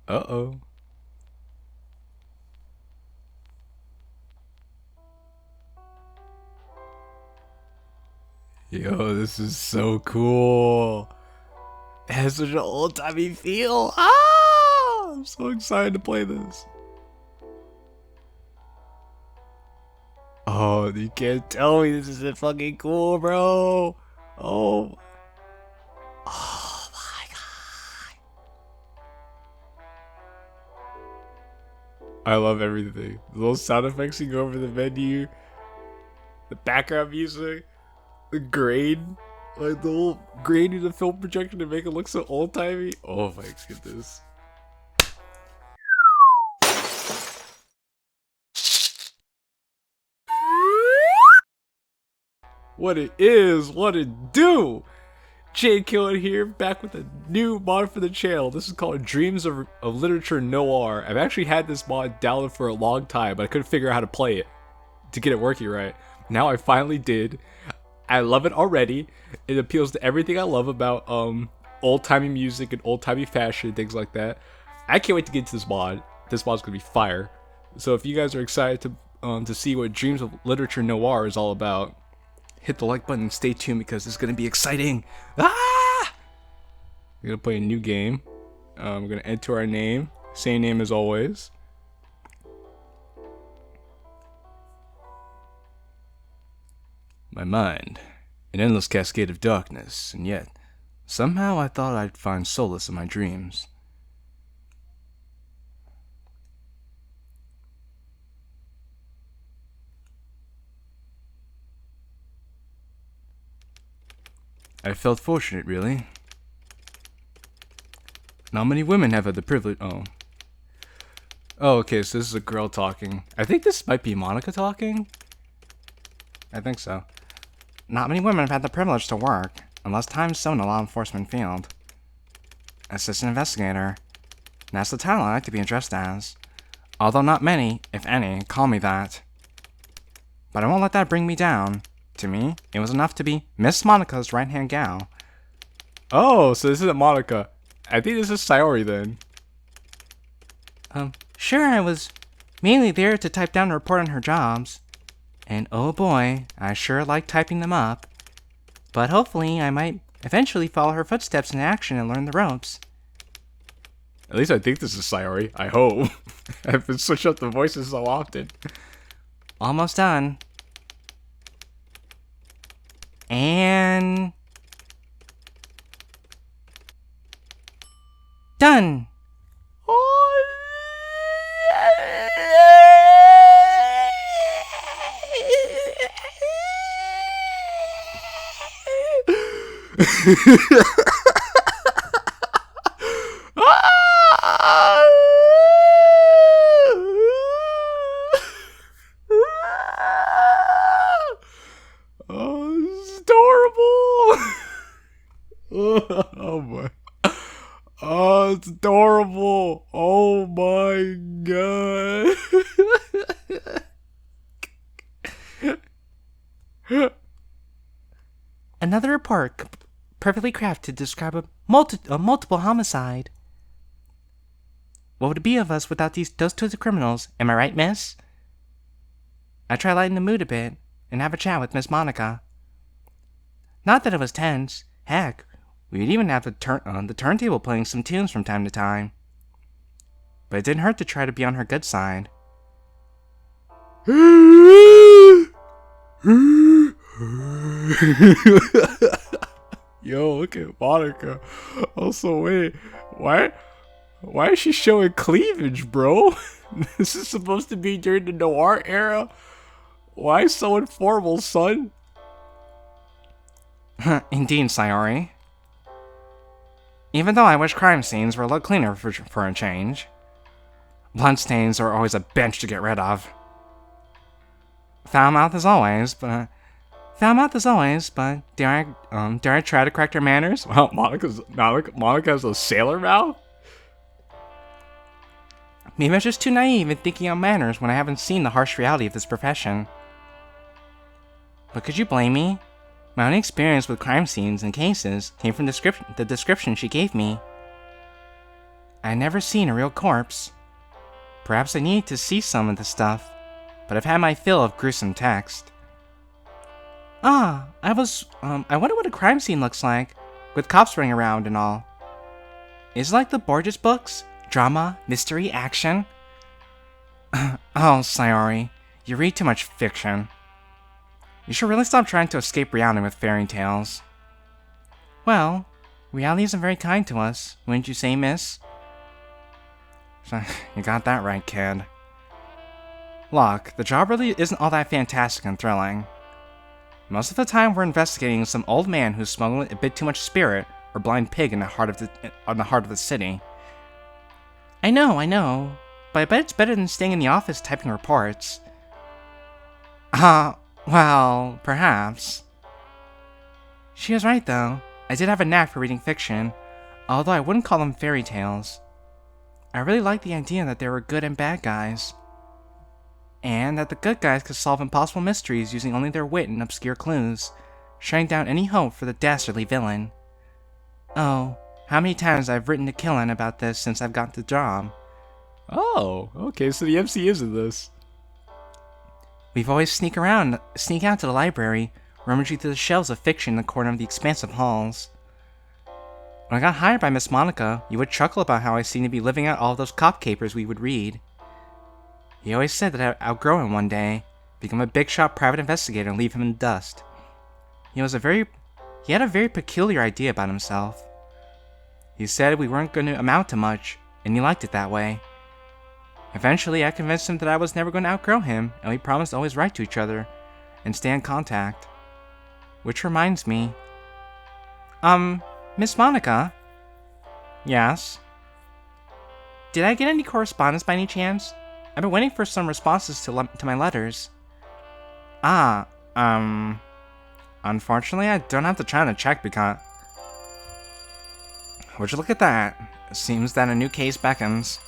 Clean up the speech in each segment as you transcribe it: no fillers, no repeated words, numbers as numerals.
Uh-oh. Yo, this is so cool. It has such an old-timey feel. Ah! I'm so excited to play this. Oh, you can't tell me this isn't fucking cool, bro. Oh. Oh my god. I love everything. The little sound effects you go over the menu, the background music, the grain, like the little grain in the film projector to make it look so old timey. Oh my goodness. What it is, what it do? JQilin here, back with a new mod for the channel. This is called Dreams of Literature Noir. I've actually had this mod downloaded for a long time, but I couldn't figure out how to play it to get it working right. Now I finally did. I love it already. It appeals to everything I love about old-timey music and old-timey fashion, things like that. I can't wait to get into this mod. This mod's gonna be fire. So if you guys are excited to see what Dreams of Literature Noir is all about, hit the like button and stay tuned because it's gonna be exciting. Ah! We're gonna play a new game. We're gonna enter our name, same name as always. My mind, an endless cascade of darkness, and yet, somehow I thought I'd find solace in my dreams. I felt fortunate, really. Not many women have had the privilege. Oh, okay, so this is a girl talking. I think this might be Monika talking. I think so. Not many women have had the privilege to work, unless time's so in the law enforcement field. Assistant investigator. That's the title I like to be addressed as. Although not many, if any, call me that. But I won't let that bring me down. To me, it was enough to be Miss Monika's right-hand gal. Oh, so this isn't Monika. I think this is Sayori then. Sure, I was mainly there to type down a report on her jobs. And oh boy, I sure like typing them up. But hopefully I might eventually follow her footsteps in action and learn the ropes. At least I think this is Sayori. I hope. I've been switching up the voices so often. Almost done. And... done! Oh, this is adorable. Oh my. Oh, it's adorable. Oh my god. Another report perfectly crafted to describe a multiple homicide. What would it be of us without those two criminals? Am I right, miss? I try lighten the mood a bit and have a chat with Miss Monika. Not that it was tense. Heck, we'd even have the turntable playing some tunes from time to time. But it didn't hurt to try to be on her good side. Yo, look at Monika. Also, wait, why is she showing cleavage, bro? This is supposed to be during the noir era. Why so informal, son? Indeed, Sayori. Even though I wish crime scenes were a little cleaner for a change. Bloodstains are always a bench to get rid of. Foul mouth as always, but dare I try to correct her manners? Well, Monika has a sailor mouth. Maybe I was just too naive in thinking on manners when I haven't seen the harsh reality of this profession. But could you blame me? My only experience with crime scenes and cases came from the description she gave me. I've never seen a real corpse. Perhaps I need to see some of the stuff, but I've had my fill of gruesome text. I wonder what a crime scene looks like, with cops running around and all. Is it like the Borges books? Drama, mystery, action? Oh, Sayori, you read too much fiction. You should really stop trying to escape reality with fairy tales. Well, reality isn't very kind to us, wouldn't you say, miss? You got that right, kid. Look, the job really isn't all that fantastic and thrilling. Most of the time we're investigating some old man who's smuggling a bit too much spirit or blind pig in the heart of the city. I know, but I bet it's better than staying in the office typing reports. Well, perhaps. She was right, though. I did have a knack for reading fiction, although I wouldn't call them fairy tales. I really liked the idea that there were good and bad guys, and that the good guys could solve impossible mysteries using only their wit and obscure clues, shutting down any hope for the dastardly villain. Oh, how many times I've written to JQilin about this since I've got the job. Oh, okay, so the MC is in this. We've always sneak out to the library, rummaging through the shelves of fiction in the corner of the expansive halls. When I got hired by Miss Monika, you would chuckle about how I seemed to be living out all of those cop capers we would read. He always said that I'd outgrow him one day, become a big-shot private investigator and leave him in the dust. He had a very peculiar idea about himself. He said we weren't going to amount to much, and he liked it that way. Eventually, I convinced him that I was never going to outgrow him, and we promised to always write to each other and stay in contact. Which reminds me... Miss Monika? Yes? Did I get any correspondence by any chance? I've been waiting for some responses to my letters. Unfortunately, I don't have the time to check because... Would you look at that? It seems that a new case beckons.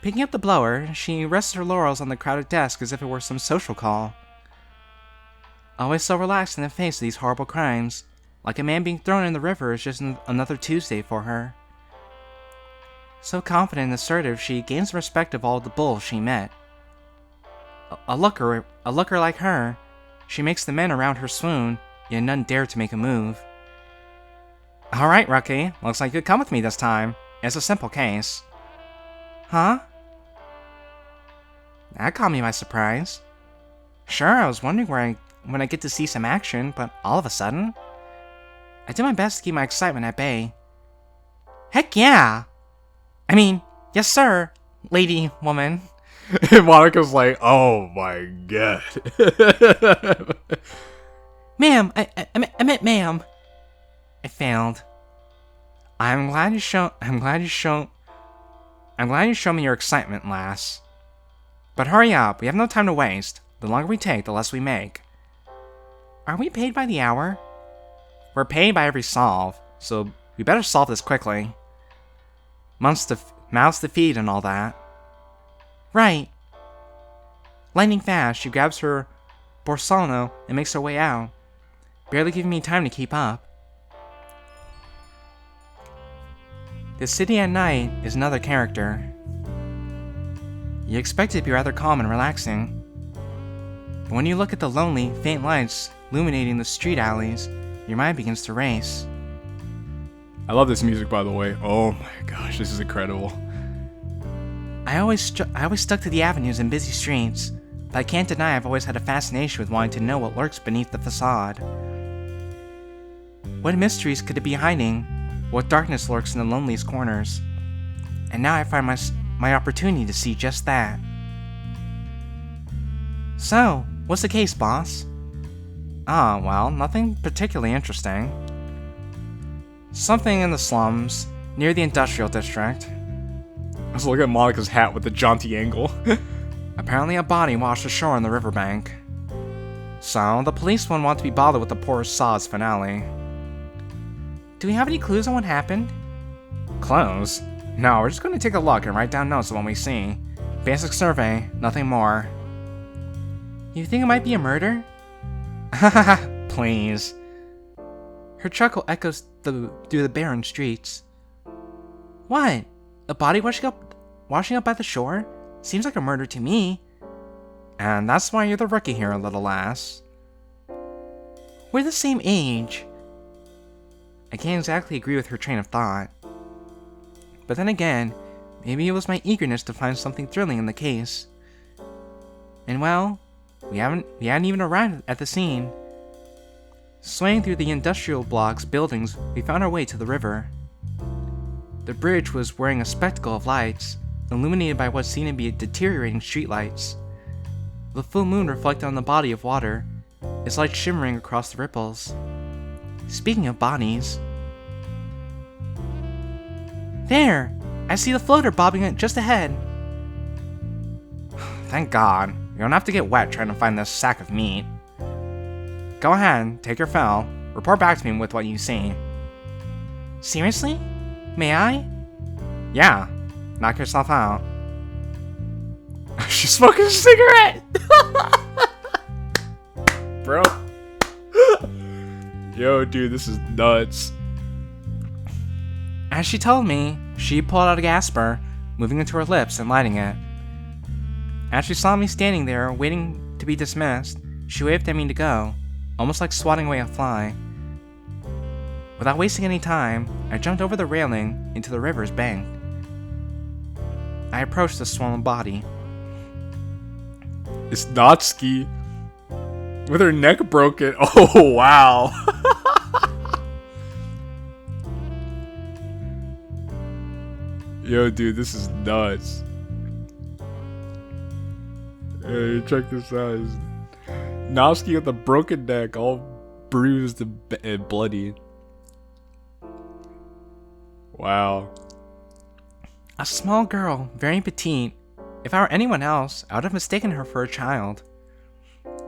Picking up the blower, she rests her laurels on the crowded desk as if it were some social call. Always so relaxed in the face of these horrible crimes, like a man being thrown in the river is just another Tuesday for her. So confident and assertive, she gains the respect of all the bulls she met. A looker like her, she makes the men around her swoon, yet none dare to make a move. Alright, Rookie, looks like you could come with me this time. It's a simple case. Huh? That caught me by surprise. Sure, I was wondering when I get to see some action, but all of a sudden... I did my best to keep my excitement at bay. Heck yeah! I mean, yes sir, lady, woman. And Monika's like, oh my god. Ma'am, I meant ma'am. I failed. I'm glad you show me your excitement, lass. But hurry up, we have no time to waste. The longer we take, the less we make. Are we paid by the hour? We're paid by every solve, so we better solve this quickly. Mouths to feed and all that. Right. Lightning fast, she grabs her borsano and makes her way out, barely giving me time to keep up. The city at night is another character. You expect it to be rather calm and relaxing, but when you look at the lonely, faint lights illuminating the street alleys, your mind begins to race. I love this music, by the way. Oh my gosh, this is incredible. I always stuck to the avenues and busy streets, but I can't deny I've always had a fascination with wanting to know what lurks beneath the facade. What mysteries could it be hiding? What darkness lurks in the loneliest corners? And now I find my opportunity to see just that. So, what's the case, boss? Well, nothing particularly interesting. Something in the slums, near the industrial district. Let's look at Monika's hat with the jaunty angle. Apparently a body washed ashore on the riverbank. So, the police won't want to be bothered with the poor sod's finale. Do we have any clues on what happened? Clues? No, we're just going to take a look and write down notes of what we see. Basic survey, nothing more. You think it might be a murder? Hahaha, please. Her chuckle echoes through the barren streets. What? A body washing up by the shore? Seems like a murder to me. And that's why you're the rookie here, little lass. We're the same age. I can't exactly agree with her train of thought. But then again, maybe it was my eagerness to find something thrilling in the case. And well, we hadn't even arrived at the scene. Swaying through the industrial blocks buildings, we found our way to the river. The bridge was wearing a spectacle of lights, illuminated by what seemed to be deteriorating streetlights. The full moon reflected on the body of water, its light shimmering across the ripples. Speaking of bodies... There! I see the floater bobbing just ahead. Thank God. You don't have to get wet trying to find this sack of meat. Go ahead, take your fill. Report back to me with what you see. Seriously? May I? Yeah. Knock yourself out. She's smoking a cigarette! Bro. Yo, dude, this is nuts. As she told me, she pulled out a gasper, moving it to her lips and lighting it. As she saw me standing there, waiting to be dismissed, she waved at me to go, almost like swatting away a fly. Without wasting any time, I jumped over the railing into the river's bank. I approached the swollen body. It's Natsuki. With her neck broken. Oh, wow. Yo, dude, this is nuts. Hey, check this out. Natsuki with a broken neck, all bruised and bloody. Wow. A small girl, very petite. If I were anyone else, I would have mistaken her for a child.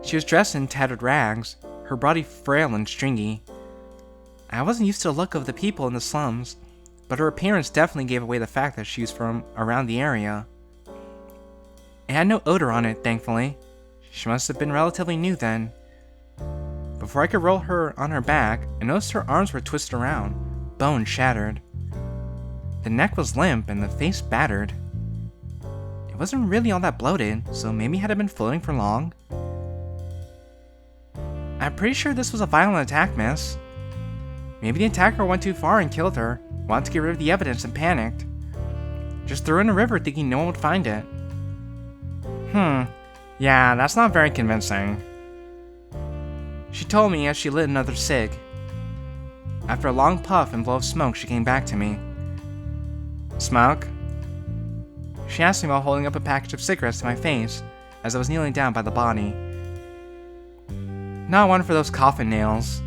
She was dressed in tattered rags, her body frail and stringy. I wasn't used to the look of the people in the slums, but her appearance definitely gave away the fact that she was from around the area. It had no odor on it, thankfully. She must have been relatively new then. Before I could roll her on her back, I noticed her arms were twisted around, bones shattered. The neck was limp and the face battered. It wasn't really all that bloated, so maybe had it been floating for long? I'm pretty sure this was a violent attack, miss. Maybe the attacker went too far and killed her, wanted to get rid of the evidence and panicked. Just threw it in the river thinking no one would find it. Yeah, that's not very convincing. She told me as she lit another cig. After a long puff and blow of smoke, she came back to me. Smoke? She asked me while holding up a package of cigarettes to my face as I was kneeling down by the body. Not one for those coffin nails.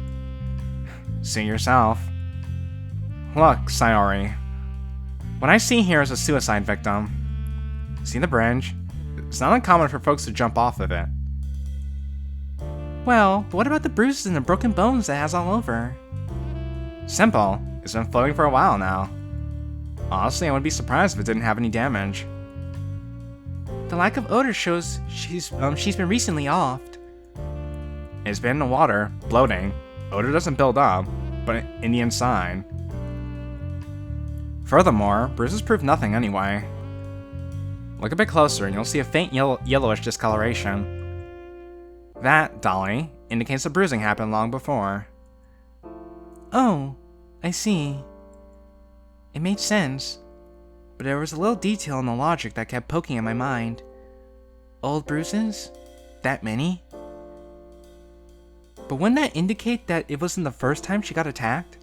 Suit yourself. Look, Sayori. What I see here is a suicide victim. See the bridge? It's not uncommon for folks to jump off of it. Well, but what about the bruises and the broken bones that it has all over? Simple. It's been floating for a while now. Honestly, I wouldn't be surprised if it didn't have any damage. The lack of odor shows she's been recently offed. It's been in the water, bloating. Odor doesn't build up, but in the inside. Furthermore, bruises prove nothing anyway. Look a bit closer and you'll see a faint yellowish discoloration. That, Dolly, indicates the bruising happened long before. Oh, I see. It made sense, but there was a little detail in the logic that kept poking at my mind. Old bruises? That many? But wouldn't that indicate that it wasn't the first time she got attacked?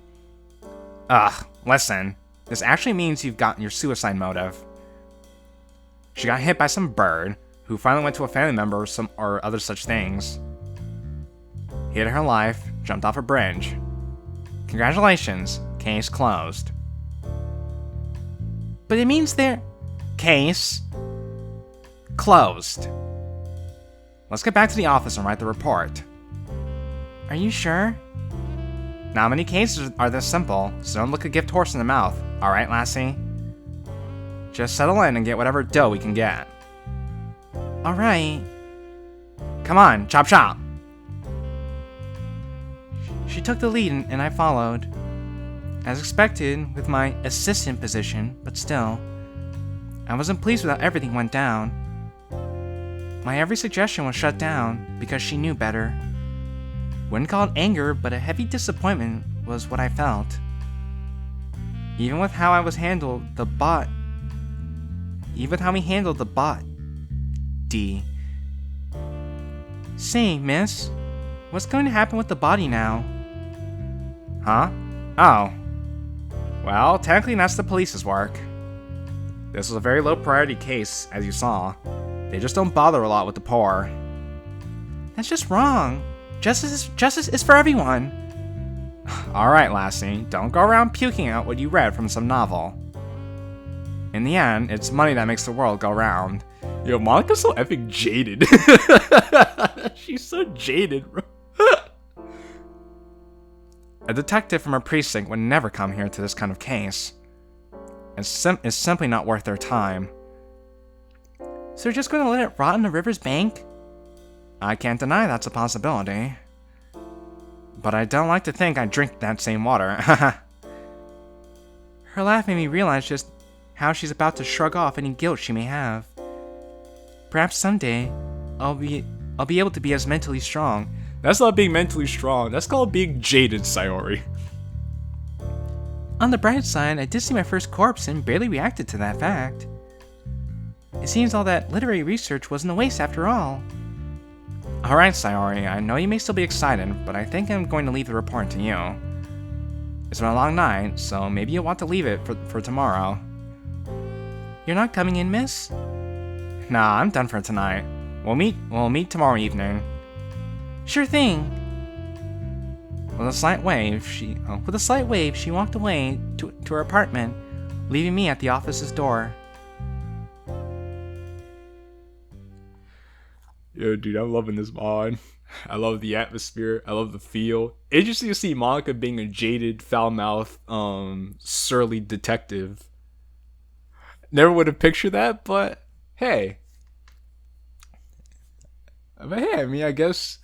Ugh, listen. This actually means you've gotten your suicide motive. She got hit by some bird, who finally went to a family member or other such things. He hid her life, jumped off a bridge. Congratulations, case closed. But it means they're... Case closed. Let's get back to the office and write the report. Are you sure? Not many cases are this simple, so don't look a gift horse in the mouth, alright, lassie? Just settle in and get whatever dough we can get. Alright. Come on, chop chop! She took the lead and I followed. As expected, with my assistant position, but still, I wasn't pleased with how everything went down. My every suggestion was shut down because she knew better. Wouldn't call it anger, but a heavy disappointment was what I felt. Even with how we handled the bot, D. Say, miss, what's going to happen with the body now? Huh? Oh. Well, technically that's the police's work. This was a very low priority case, as you saw. They just don't bother a lot with the poor. That's just wrong. Justice is for everyone. Alright, Lassie, don't go around puking out what you read from some novel. In the end, it's money that makes the world go round. Yo, Monika's so epic jaded. She's so jaded, bro. A detective from a precinct would never come here to this kind of case. It's simply not worth their time. So you're just going to let it rot in the river's bank? I can't deny that's a possibility. But I don't like to think I drink that same water. Her laugh made me realize just how she's about to shrug off any guilt she may have. Perhaps someday, I'll be able to be as mentally strong. That's not being mentally strong. That's called being jaded, Sayori. On the bright side, I did see my first corpse and barely reacted to that fact. It seems all that literary research wasn't a waste after all. Alright, Sayori, I know you may still be excited, but I think I'm going to leave the report to you. It's been a long night, so maybe you'll want to leave it for tomorrow. You're not coming in, miss? Nah, I'm done for tonight. We'll meet tomorrow evening. Sure thing. With a slight wave, she walked away to her apartment, leaving me at the office's door. Yo, dude, I'm loving this mod. I love the atmosphere. I love the feel. Interesting to see Monika being a jaded, foul-mouthed, surly detective. Never would have pictured that, but hey. I mean, I guess.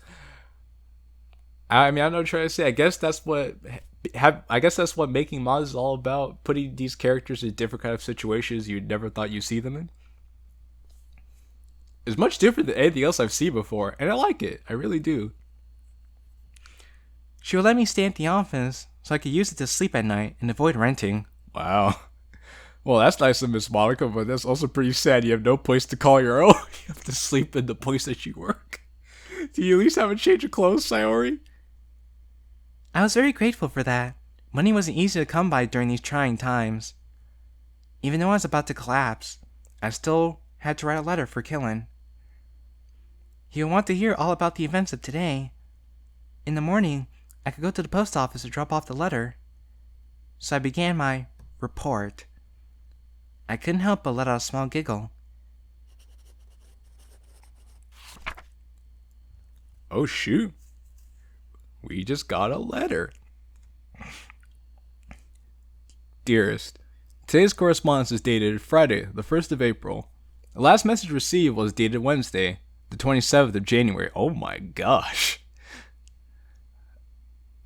I'm not trying to say. I guess that's what making mods is all about. Putting these characters in different kind of situations you never thought you'd see them in. It's much different than anything else I've seen before, and I like it. I really do. She would let me stay at the office so I could use it to sleep at night and avoid renting. Wow. Well, that's nice of Miss Monika, but that's also pretty sad. You have no place to call your own. You have to sleep in the place that you work. Do you at least have a change of clothes, Sayori? I was very grateful for that. Money wasn't easy to come by during these trying times. Even though I was about to collapse, I still had to write a letter for Qilin. He would want to hear all about the events of today. In the morning, I could go to the post office to drop off the letter. So I began my report. I couldn't help but let out a small giggle. Oh shoot. We just got a letter. Dearest, today's correspondence is dated Friday, the 1st of April. The last message received was dated Wednesday, the 27th of January. Oh my gosh.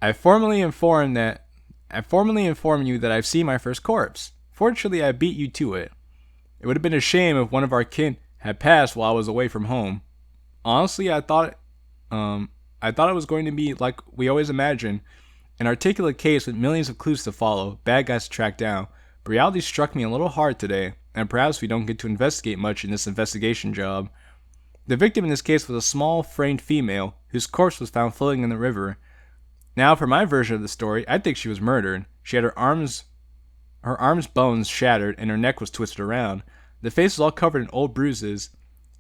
I formally inform you that I've seen my first corpse. Fortunately, I beat you to it. It would have been a shame if one of our kin had passed while I was away from home. Honestly, I thought it was going to be like we always imagine, an articulate case with millions of clues to follow, bad guys to track down. But reality struck me a little hard today, and perhaps we don't get to investigate much in this investigation job. The victim in this case was a small, framed female, whose corpse was found floating in the river. Now, for my version of the story, I think she was murdered. She had her arms bones shattered, and her neck was twisted around. The face was all covered in old bruises,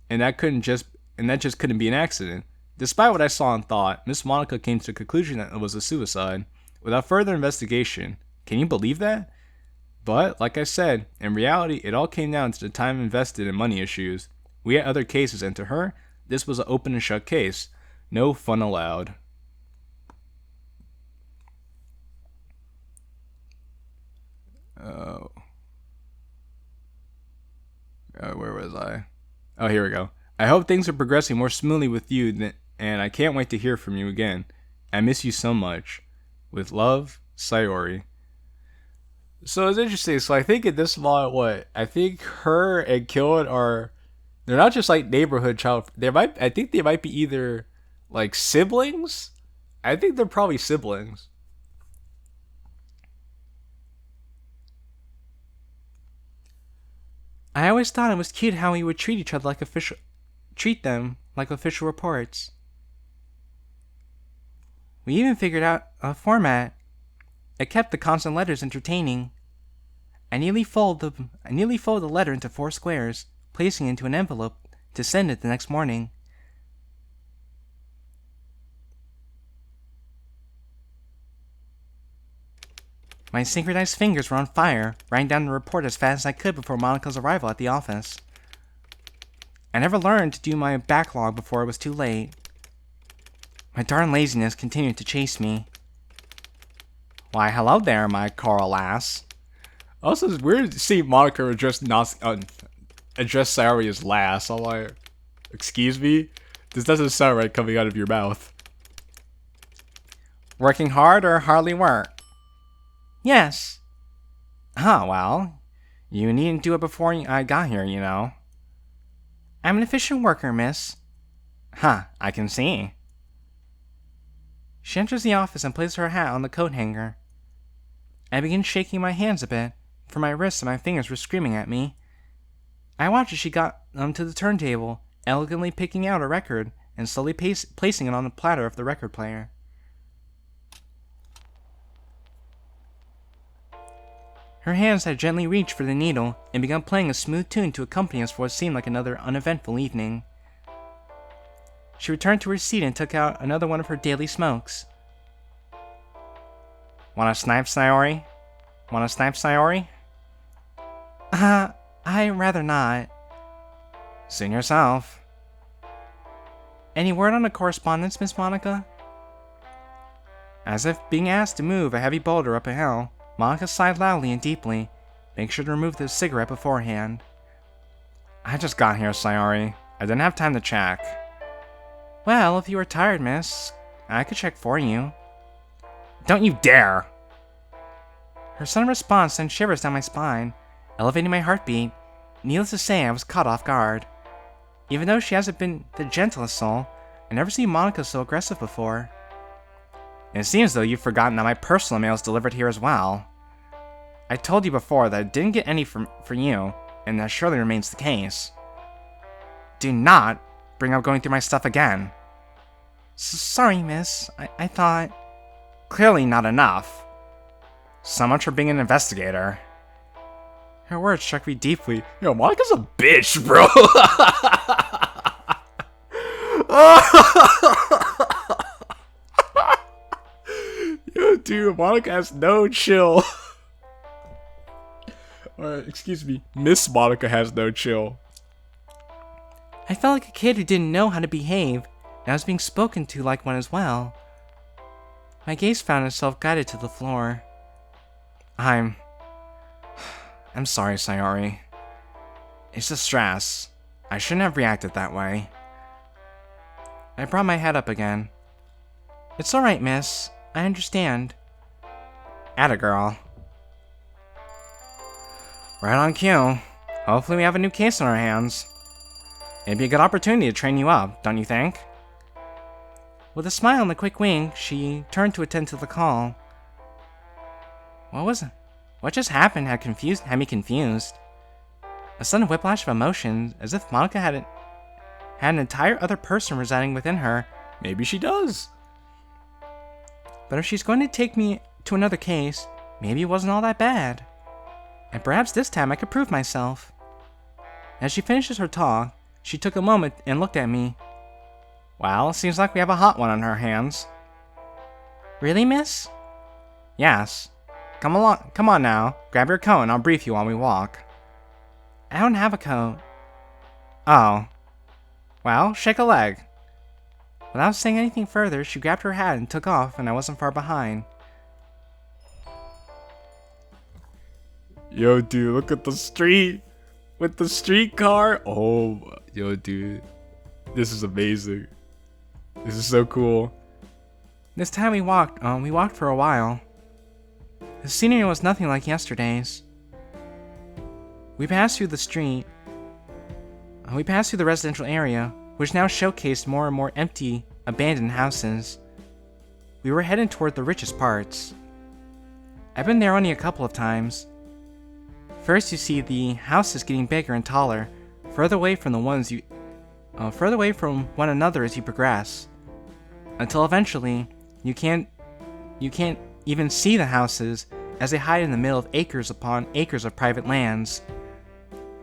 and that just couldn't be an accident. Despite what I saw and thought, Miss Monika came to the conclusion that it was a suicide. Without further investigation. Can you believe that? But, like I said, in reality, it all came down to the time invested in money issues. We had other cases, and to her, this was an open and shut case. No fun allowed. Where was I? Oh, here we go. I hope things are progressing more smoothly with you, and I can't wait to hear from you again. I miss you so much. With love, Sayori. So it's interesting. So I think in this mod, what I think her and Killin are, they're not just like neighborhood child. I think they might be either like siblings. I think they're probably siblings. I always thought it was cute how we would treat them like official reports. We even figured out a format. It kept the constant letters entertaining. I nearly folded the letter into 4 squares, placing it into an envelope to send it the next morning. My synchronized fingers were on fire, writing down the report as fast as I could before Monika's arrival at the office. I never learned to do my backlog before it was too late. My darn laziness continued to chase me. Why, hello there, my coral lass. Also, it's weird to see Monika address Sayori as lass. I'm like, excuse me? This doesn't sound right coming out of your mouth. Working hard or hardly work? Yes. Huh, well, you needn't do it before I got here, you know. I'm an efficient worker, miss. Huh, I can see. She enters the office and places her hat on the coat hanger. I begin shaking my hands a bit, for my wrists and my fingers were screaming at me. I watch as she got to the turntable, elegantly picking out a record and slowly placing it on the platter of the record player. Her hands had gently reached for the needle and begun playing a smooth tune to accompany us for what seemed like another uneventful evening. She returned to her seat and took out another one of her daily smokes. Want a snipe, Sayori? Want a snipe, Sayori? I'd rather not. Suit yourself. Any word on the correspondence, Miss Monika? As if being asked to move a heavy boulder up a hill, Monika sighed loudly and deeply, making sure to remove the cigarette beforehand. I just got here, Sayori. I didn't have time to check. Well, if you were tired, miss, I could check for you. Don't you dare! Her sudden response sent shivers down my spine, elevating my heartbeat. Needless to say, I was caught off guard. Even though she hasn't been the gentlest soul, I never seen Monika so aggressive before. It seems though you've forgotten that my personal mail is delivered here as well. I told you before that I didn't get any for you, and that surely remains the case. Do not bring up going through my stuff again. Sorry, miss. I thought... Clearly not enough. So much for being an investigator. Her words struck me deeply. Yo, Monika's a bitch, bro. Yo, dude, Monika has no chill. Excuse me, Miss Monika has no chill. I felt like a kid who didn't know how to behave, and I was being spoken to like one as well. My gaze found itself guided to the floor. I'm sorry, Sayori. It's the stress. I shouldn't have reacted that way. I brought my head up again. It's alright, miss. I understand. Atta girl. Right on cue. Hopefully we have a new case on our hands. It'd be a good opportunity to train you up, don't you think? With a smile and a quick wink, she turned to attend to the call. What was it? What just happened had me confused. A sudden whiplash of emotion, as if Monika had an entire other person residing within her. Maybe she does. But if she's going to take me to another case, maybe it wasn't all that bad. And perhaps this time I could prove myself. As she finishes her talk, she took a moment and looked at me. Well, seems like we have a hot one on our hands. Really, miss? Yes. Come on now. Grab your coat and I'll brief you while we walk. I don't have a coat. Oh. Well, shake a leg. Without saying anything further, she grabbed her hat and took off, and I wasn't far behind. Yo, dude, look at the street. With the streetcar. Oh, yo, dude. This is amazing. This is so cool. This time we walked for a while. The scenery was nothing like yesterday's. We passed through the residential area, which now showcased more and more empty, abandoned houses. We were heading toward the richest parts. I've been there only a couple of times. First, you see the houses getting bigger and taller, further away from one another as you progress, until eventually you can't even see the houses as they hide in the middle of acres upon acres of private lands.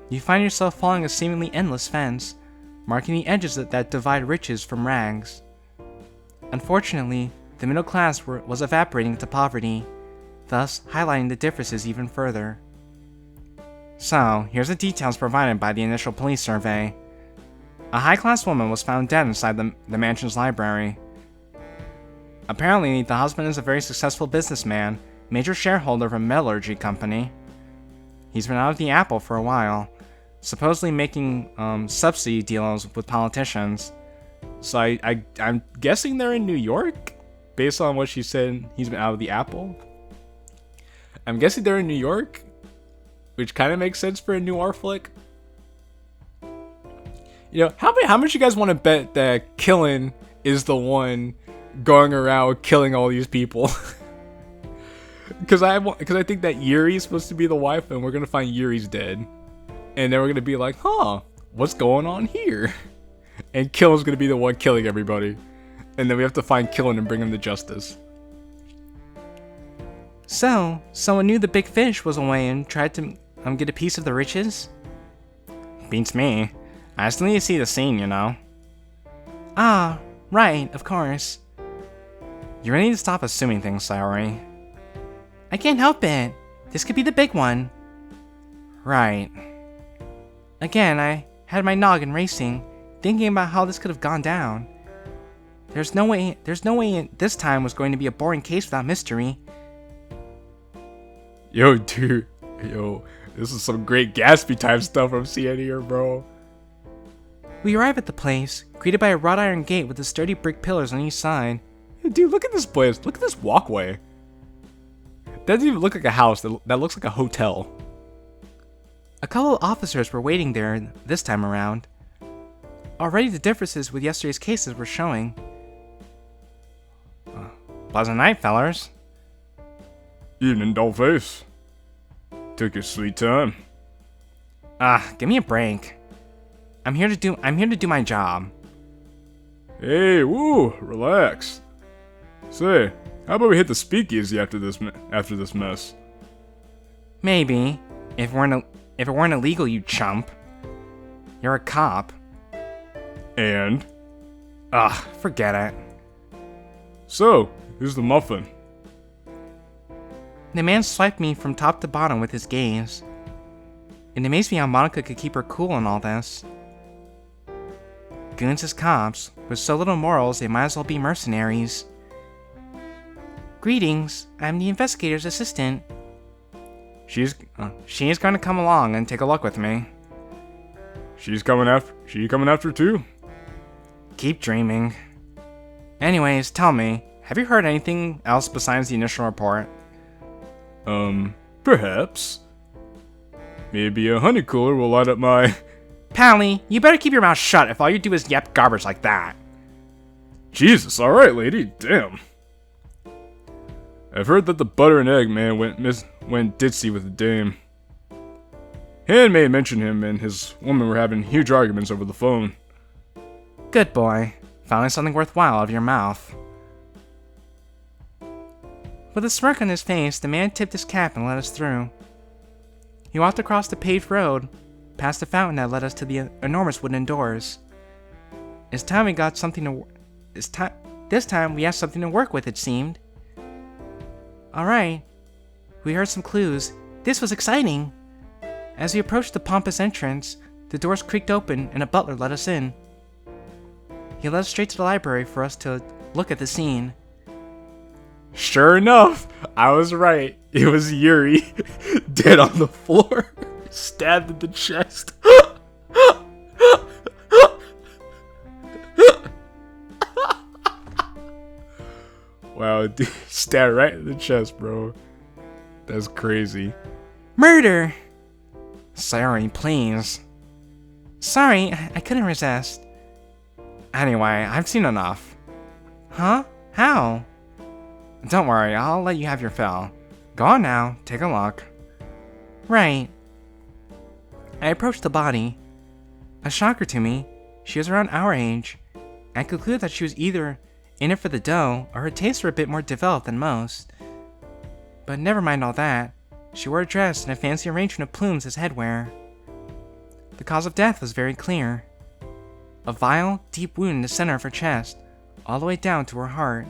You find yourself following a seemingly endless fence, marking the edges that divide riches from rags. Unfortunately, the middle class was evaporating into poverty, thus highlighting the differences even further. So, here's the details provided by the initial police survey. A high-class woman was found dead inside the mansion's library. Apparently, the husband is a very successful businessman, major shareholder of a metallurgy company. He's been out of the apple for a while, supposedly making subsidy deals with politicians. So I'm guessing they're in New York? Based on what she said, he's been out of the apple. I'm guessing they're in New York, which kind of makes sense for a noir flick. You know, how much you guys want to bet that Qilin is the one going around killing all these people? Because I think that Yuri's supposed to be the wife, and we're gonna find Yuri's dead, and then we're gonna be like, huh, what's going on here? And Qilin's gonna be the one killing everybody, and then we have to find Qilin and bring him to justice. So, someone knew the big fish was away and tried to get a piece of the riches? Beats me. I still need to see the scene, you know. Ah, right, of course. You really need to stop assuming things, Sayori. I can't help it. This could be the big one. Right. Again, I had my noggin racing, thinking about how this could have gone down. There's no way this time was going to be a boring case without mystery. Yo, dude. Yo, this is some great Gatsby type stuff I'm seeing here, bro. We arrive at the place, greeted by a wrought iron gate with the sturdy brick pillars on each side. Yo, dude, look at this place. Look at this walkway. That doesn't even look like a house. That looks like a hotel. A couple of officers were waiting there this time around. Already the differences with yesterday's cases were showing. Pleasant night, fellers. Evening, dollface. Took your sweet time. Give me a break. I'm here to do my job. Hey, woo, relax. Say, how about we hit the speakeasy after this mess? Maybe, if it weren't illegal, you chump. You're a cop. And? Forget it. So, who's the muffin? The man swiped me from top to bottom with his gaze. It amazed me how Monika could keep her cool in all this. Goons as cops, with so little morals they might as well be mercenaries. Greetings, I'm the investigator's assistant. She's going to come along and take a look with me. She coming after too? Keep dreaming. Anyways, tell me, have you heard anything else besides the initial report? Perhaps. Maybe a honey cooler will light up my... Pally, you better keep your mouth shut if all you do is yep garbage like that. Jesus, alright lady, damn. I've heard that the butter and egg man went ditzy with the dame. Handmaid mentioned him and his woman were having huge arguments over the phone. Good boy. Finally something worthwhile out of your mouth. With a smirk on his face, the man tipped his cap and let us through. He walked across the paved road, past the fountain that led us to the enormous wooden doors. This time we had something to work with, it seemed. Alright. We heard some clues. This was exciting. As we approached the pompous entrance, the doors creaked open and a butler let us in. He led us straight to the library for us to look at the scene. Sure enough, I was right. It was Yuri, dead on the floor, stabbed in the chest. Wow, dude, stabbed right in the chest, bro. That's crazy. Murder! Sayori, please. Sorry, I couldn't resist. Anyway, I've seen enough. Huh? How? Don't worry, I'll let you have your fill. Go on now, take a look. Right. I approached the body. A shocker to me, she was around our age. I concluded that she was either in it for the dough, or her tastes were a bit more developed than most. But never mind all that. She wore a dress and a fancy arrangement of plumes as headwear. The cause of death was very clear. A vile, deep wound in the center of her chest, all the way down to her heart.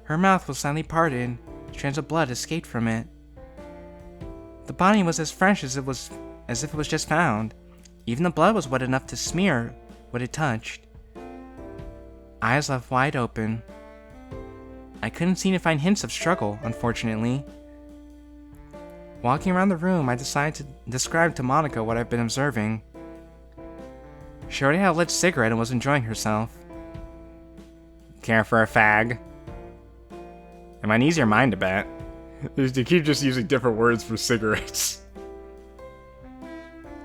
Her mouth was slightly parted, strands of blood escaped from it. The body was as fresh as if it was just found. Even the blood was wet enough to smear what it touched. Eyes left wide open. I couldn't seem to find hints of struggle, unfortunately. Walking around the room, I decided to describe to Monika what I've been observing. She already had a lit cigarette and was enjoying herself. Care for a fag? It might ease your mind a bit. They keep just using different words for cigarettes.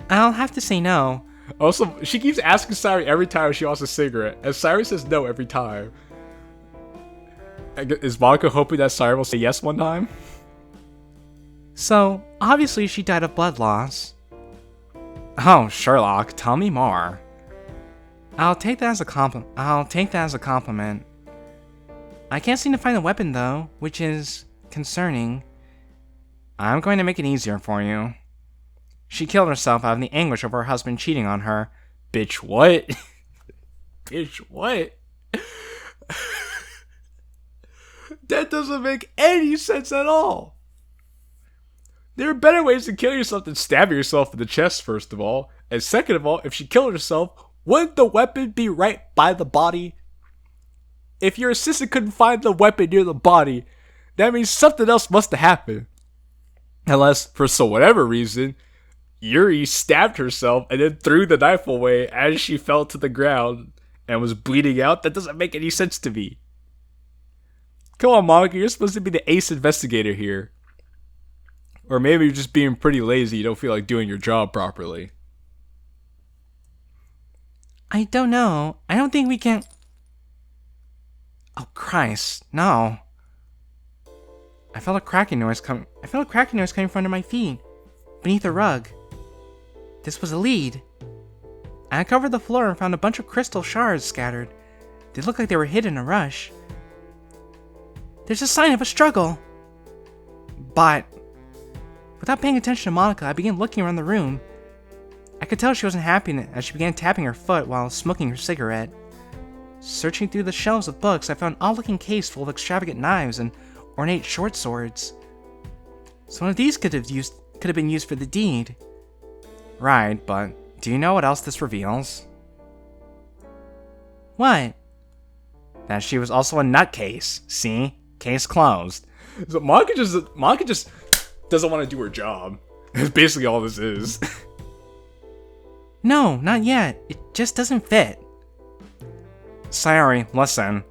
I'll have to say no. Also, she keeps asking Sayori every time she wants a cigarette, and Sayori says no every time. Is Monika hoping that Sayori will say yes one time? So, obviously she died of blood loss. Oh, Sherlock, tell me more. I'll take that as a compliment. I can't seem to find the weapon though, which is concerning. I'm going to make it easier for you. She killed herself out of the anguish of her husband cheating on her. Bitch, what? Bitch, what? That doesn't make any sense at all. There are better ways to kill yourself than stabbing yourself in the chest, first of all. And second of all, if she killed herself, wouldn't the weapon be right by the body? If your assistant couldn't find the weapon near the body, that means something else must have happened. Unless, for whatever reason, Yuri stabbed herself and then threw the knife away as she fell to the ground and was bleeding out. That doesn't make any sense to me. Come on, Monika, you're supposed to be the ace investigator here. Or maybe you're just being pretty lazy, you don't feel like doing your job properly. I don't know. I don't think we can... Oh, Christ, no. I felt a cracking noise coming from under my feet, beneath a rug. This was a lead. I uncovered the floor and found a bunch of crystal shards scattered. They looked like they were hid in a rush. There's a sign of a struggle. But... Without paying attention to Monika, I began looking around the room. I could tell she wasn't happy as she began tapping her foot while smoking her cigarette. Searching through the shelves of books, I found an odd-looking case full of extravagant knives and ornate short swords. So one of these could have been used for the deed. Right, but do you know what else this reveals? What? That she was also a nutcase. See? Case closed. So Monika just doesn't want to do her job. That's basically all this is. No, not yet. It just doesn't fit. Sayori, listen.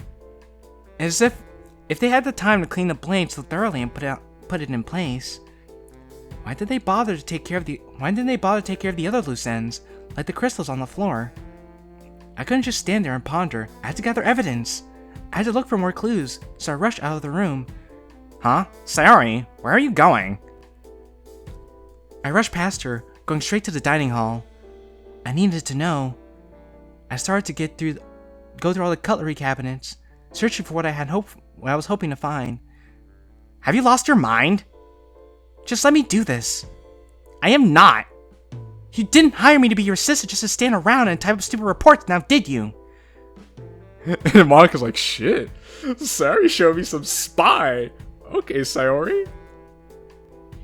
As if they had the time to clean the blade so thoroughly and put it in place, why didn't they bother to take care of the other loose ends, like the crystals on the floor? I couldn't just stand there and ponder. I had to gather evidence. I had to look for more clues, so I rushed out of the room. Huh? Sayori, where are you going? I rushed past her, going straight to the dining hall. I needed to know. I started to go through all the cutlery cabinets, searching for what I was hoping to find. Have you lost your mind? Just let me do this. I am not. You didn't hire me to be your assistant just to stand around and type up stupid reports, now did you? And Monika's like, shit. Sayori showed me some spy. Okay, Sayori.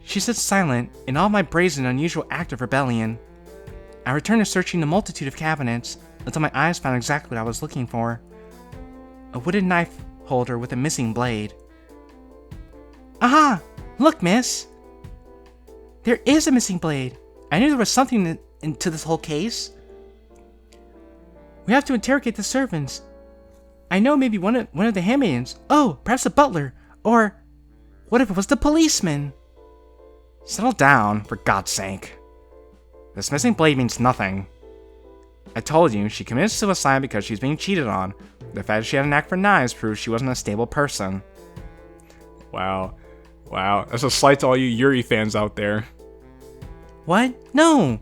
She stood silent in all my brazen, unusual act of rebellion. I returned to searching the multitude of cabinets until my eyes found exactly what I was looking for. A wooden knife holder with a missing blade. Aha! Look, miss! There is a missing blade. I knew there was something into this whole case. We have to interrogate the servants. I know maybe one of the handmaidens. Oh, perhaps the butler. Or What if it was the policeman? Settle down, for God's sake. This missing blade means nothing. I told you, she committed suicide because she was being cheated on. The fact that she had a knack for knives proves she wasn't a stable person. Wow. Wow. That's a slight to all you Yuri fans out there. What? No.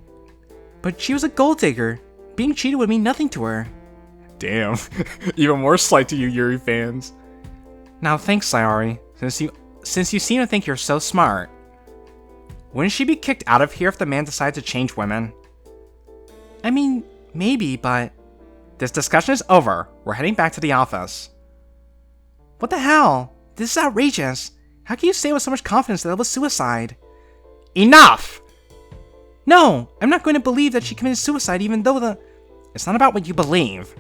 But she was a gold digger. Being cheated would mean nothing to her. Damn. Even more slight to you Yuri fans. Now thanks, Sayori, since you seem to think you're so smart. Wouldn't she be kicked out of here if the man decided to change women? I mean, maybe, but... This discussion is over. We're heading back to the office. What the hell? This is outrageous. How can you say with so much confidence that it was suicide? Enough! No, I'm not going to believe that she committed suicide even though It's not about what you believe.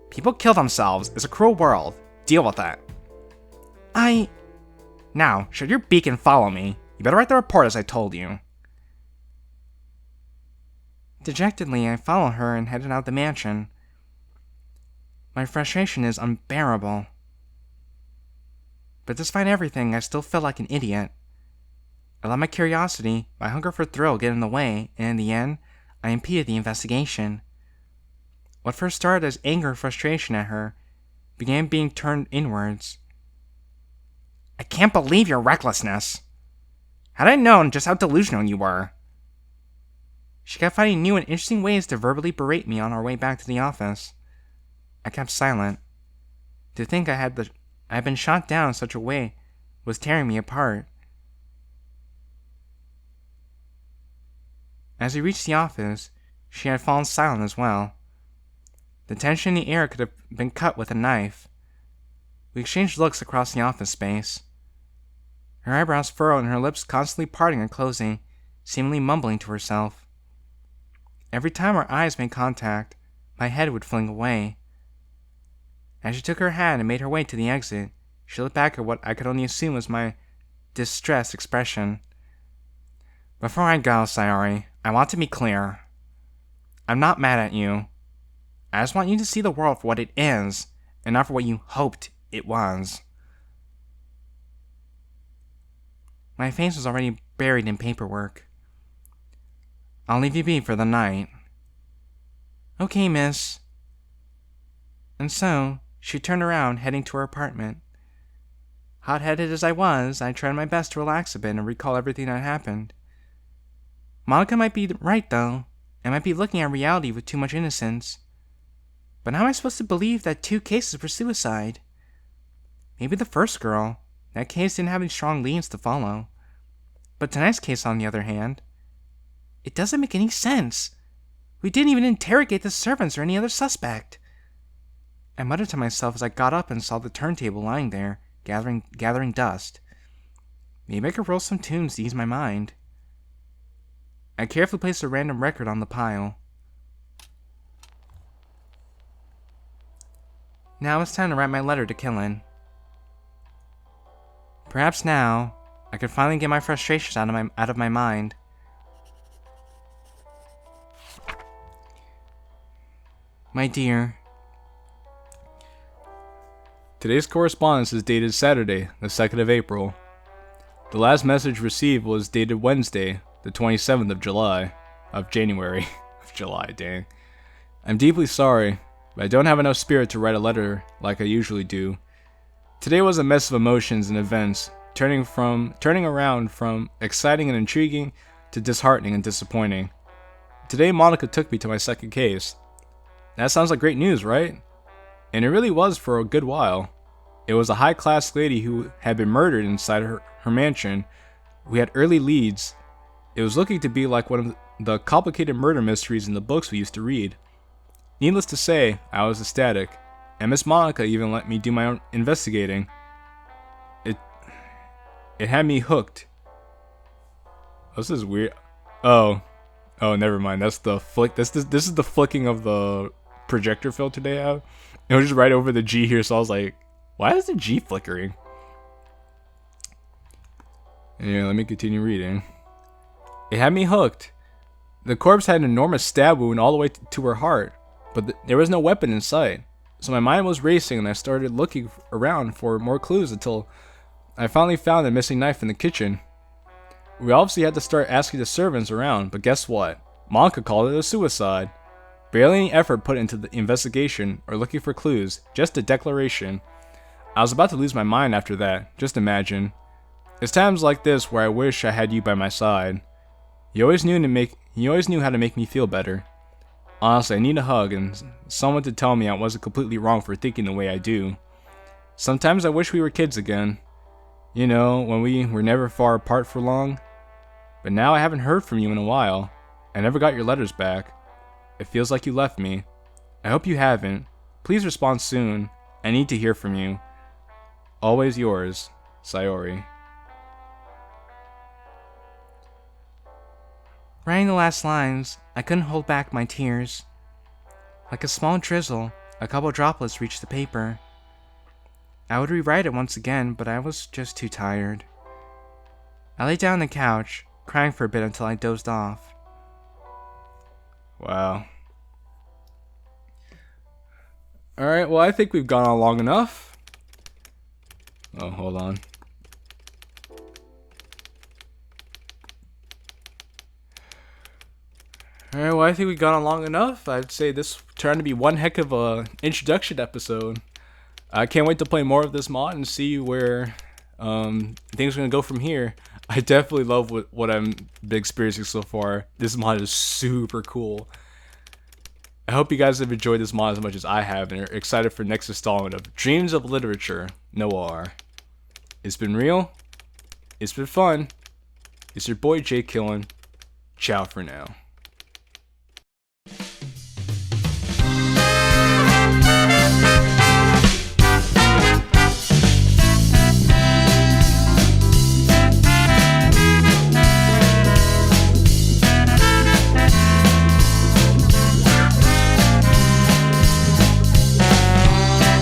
People kill themselves. It's a cruel world. Deal with that. Now, shut your beak and follow me. You better write the report as I told you. Dejectedly, I follow her and headed out the mansion. My frustration is unbearable. But despite everything, I still feel like an idiot. I let my curiosity, my hunger for thrill get in the way, and in the end, I impeded the investigation. What first started as anger and frustration at her began being turned inwards. I can't believe your recklessness. Had I known just how delusional you were. She kept finding new and interesting ways to verbally berate me on our way back to the office. I kept silent. To think I had been shot down in such a way was tearing me apart. As we reached the office, she had fallen silent as well. The tension in the air could have been cut with a knife. We exchanged looks across the office space. Her eyebrows furrowed and her lips constantly parting and closing, seemingly mumbling to herself. Every time our eyes made contact, my head would fling away. As she took her hat and made her way to the exit, she looked back at what I could only assume was my distressed expression. Before I go, Sayori, I want to be clear. I'm not mad at you. I just want you to see the world for what it is, and not for what you hoped it was. My face was already buried in paperwork. I'll leave you be for the night. Okay, miss. And so, she turned around, heading to her apartment. Hot-headed as I was, I tried my best to relax a bit and recall everything that happened. Monika might be right, though. I might be looking at reality with too much innocence. But how am I supposed to believe that 2 cases were suicide? Maybe the first girl. That case didn't have any strong leads to follow. But tonight's case, on the other hand, it doesn't make any sense. We didn't even interrogate the servants or any other suspect. I muttered to myself as I got up and saw the turntable lying there, gathering dust. Maybe I could roll some tunes to ease my mind. I carefully placed a random record on the pile. Now it's time to write my letter to Qilin. Perhaps now, I could finally get my frustrations out of my mind. My dear. Today's correspondence is dated Saturday, the 2nd of April. The last message received was dated Wednesday, the 27th of July. Of January. Of July, dang. I'm deeply sorry, but I don't have enough spirit to write a letter like I usually do. Today was a mess of emotions and events, turning around from exciting and intriguing to disheartening and disappointing. Today Monika took me to my second case. That sounds like great news, right? And it really was for a good while. It was a high-class lady who had been murdered inside her mansion. We had early leads. It was looking to be like one of the complicated murder mysteries in the books we used to read. Needless to say, I was ecstatic, and Miss Monika even let me do my own investigating. It had me hooked. This is weird. Oh, never mind. That's the flick. This is the flicking of the projector filter they have. It was just right over the G here, so I was like, why is the G flickering? Yeah, let me continue reading. It had me hooked. The corpse had an enormous stab wound all the way to her heart, but there was no weapon in sight. So my mind was racing and I started looking around for more clues until I finally found the missing knife in the kitchen. We obviously had to start asking the servants around, but guess what? Monika called it a suicide. Barely any effort put into the investigation or looking for clues, just a declaration. I was about to lose my mind after that, just imagine. It's times like this where I wish I had you by my side. You always knew how to make me feel better. Honestly, I need a hug and someone to tell me I wasn't completely wrong for thinking the way I do. Sometimes I wish we were kids again. You know, when we were never far apart for long. But now I haven't heard from you in a while. I never got your letters back. It feels like you left me. I hope you haven't. Please respond soon. I need to hear from you. Always yours, Sayori. Writing the last lines, I couldn't hold back my tears. Like a small drizzle, a couple droplets reached the paper. I would rewrite it once again, but I was just too tired. I lay down on the couch, crying for a bit until I dozed off. Wow. Alright, well, I think we've gone on long enough. Oh, hold on. Alright, well, I think we've gone on long enough. I'd say this turned to be one heck of a introduction episode. I can't wait to play more of this mod and see where things are going to go from here. I definitely love what I'm been experiencing so far. This mod is super cool. I hope you guys have enjoyed this mod as much as I have and are excited for the next installment of Dreams of Literature Noir. It's been real. It's been fun. It's your boy JQilin. Ciao for now.